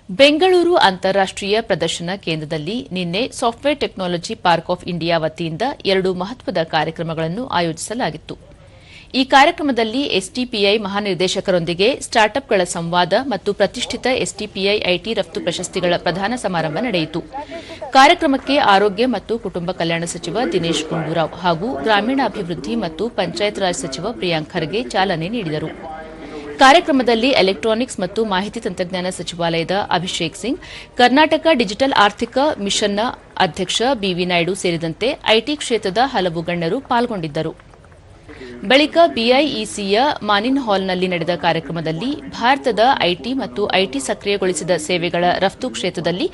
ಬೆಂಗಳೂರು ಅಂತಾರಾಷ್ಟ್ರೀಯ ಪ್ರದರ್ಶನ ಕೇಂದ್ರದಲ್ಲಿ ನಿನ್ನೆ software technology park of India ವತಿಯಿಂದ 2 ಮಹತ್ವದ ಕಾರ್ಯಕ್ರಮಗಳನ್ನು ಆಯೋಜಿಸಲಾಗಿತ್ತು. ಈ ಕಾರ್ಯಕ್ರಮದಲ್ಲಿ ಎಸ್ಟಿಪಿಐ ಮಹಾನಿರ್ದೇಶಕರೊಂದಿಗೆ ಸ್ಟಾರ್ಟ್ಅಪ್ಗಳ ಸಂವಾದ ಮತ್ತು ಪ್ರತಿಷ್ಠಿತ ಎಸ್ಟಿಪಿಐ ಐಟಿ ರಫ್ತು ಪ್ರಶಸ್ತಿಗಳ ಪ್ರದಾನ ಸಮಾರಂಭ ನಡೆಯಿತು. ಕಾರ್ಯಕ್ರಮಕ್ಕೆ ಆರೋಗ್ಯ ಮತ್ತು ಕುಟುಂಬ ಕಲ್ಯಾಣ ಸಚಿವ ದಿನೇಶ್ ಗುಂಡೂರಾವ್ ಹಾಗೂ ಗ್ರಾಮೀಣಾಭಿವೃದ್ಧಿ ಮತ್ತು ಪಂಚಾಯತ್ ರಾಜ್ ಸಚಿವ ಪ್ರಿಯಾಂಕ್ ಖರ್ಗೆ ಚಾಲನೆ ನೀಡಿದರು. ಕಾರ್ಯಕ್ರಮದಲ್ಲಿ ಎಲೆಕ್ಟ್ರಾನಿಕ್ಸ್ ಮತ್ತು ಮಾಹಿತಿ ತಂತ್ರಜ್ಞಾನ ಸಚಿವಾಲಯದ ಅಭಿಷೇಕ್ ಸಿಂಗ್, ಕರ್ನಾಟಕ ಡಿಜಿಟಲ್ ಆರ್ಥಿಕ ಮಿಷನ್ನ ಅಧ್ಯಕ್ಷ ಬಿವಿ ನಾಯ್ಡು ಸೇರಿದಂತೆ ಐಟಿ ಕ್ಷೇತ್ರದ ಹಲವು ಗಣ್ಯರು ಪಾಲ್ಗೊಂಡಿದ್ದರು. ಬಳಿಕ ಬಿಐಇಸಿಯ ಮಾನಿನ್ ಹಾಲ್ನಲ್ಲಿ ನಡೆದ ಕಾರ್ಯಕ್ರಮದಲ್ಲಿ ಭಾರತದ ಐಟಿ ಮತ್ತು ಐಟಿ ಸಕ್ರಿಯಗೊಳಿಸಿದ ಸೇವೆಗಳ ರಫ್ತು ಕ್ಷೇತ್ರದಲ್ಲಿ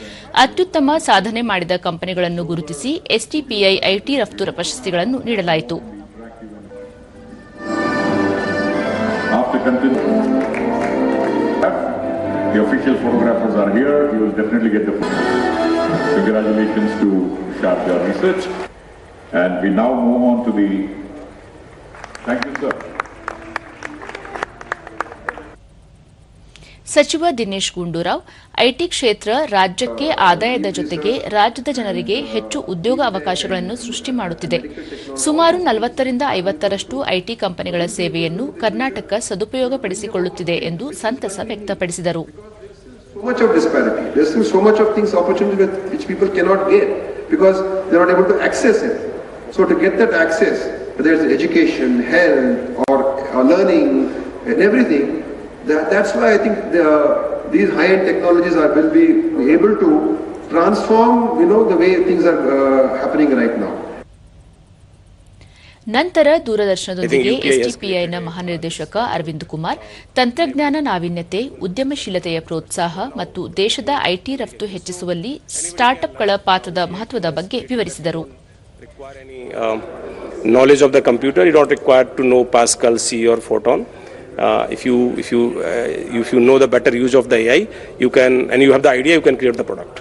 ಅತ್ಯುತ್ತಮ ಸಾಧನೆ ಮಾಡಿದ ಕಂಪನಿಗಳನ್ನು ಗುರುತಿಸಿ ಎಸ್ಟಿಪಿಐ ಐಟಿ ರಫ್ತು ಪ್ರಶಸ್ತಿಗಳನ್ನು ನೀಡಲಾಯಿತು. The official photographers are here. You will definitely get the congratulations to Sharjah Research. And we now move on to the... Thank you, sir. ಸಚಿವ ದಿನೇಶ್ ಗುಂಡೂರಾವ್, ಐಟಿ ಕ್ಷೇತ್ರ ರಾಜ್ಯಕ್ಕೆ ಆದಾಯದ ಜೊತೆಗೆ ರಾಜ್ಯದ ಜನರಿಗೆ ಹೆಚ್ಚು ಉದ್ಯೋಗ ಅವಕಾಶಗಳನ್ನು ಸೃಷ್ಟಿ ಮಾಡುತ್ತಿದೆ. ಸುಮಾರು 40ರಿಂದ 50ರಷ್ಟು ಐಟಿ ಕಂಪನಿಗಳ ಸೇವೆಯನ್ನು ಕರ್ನಾಟಕ ಸದುಪಯೋಗಪಡಿಸಿಕೊಳ್ಳುತ್ತಿದೆ ಎಂದು ಸಂತಸ ವ್ಯಕ್ತಪಡಿಸಿದರು. So much of disparity. There's still so much of things, opportunities which people cannot get because they're not able to access it. So to get that access, whether it's education, health, or learning, and everything, that's why I think these high-end technologies will be able to transform, the way things are happening right now. ನಂತರ ದೂರದರ್ಶನದೊಂದಿಗೆ ಎಸ್ಟಿಪಿಐನ ಮಹಾನಿರ್ದೇಶಕ ಅರವಿಂದ್ ಕುಮಾರ್ ತಂತ್ರಜ್ಞಾನ ನಾವೀನ್ಯತೆ, ಉದ್ಯಮಶೀಲತೆಯ ಪ್ರೋತ್ಸಾಹ ಮತ್ತು ದೇಶದ IT ರಫ್ತು ಹೆಚ್ಚಿಸುವಲ್ಲಿ ಸ್ಟಾರ್ಟ್ಅಪ್ಗಳ ಪಾತ್ರದ ಮಹತ್ವದ ಬಗ್ಗೆ ವಿವರಿಸಿದರು. Knowledge of the computer, you don't require to know Pascal, C or Photon. If you know the better use of the AI, you can, and you have the idea, you can create the product.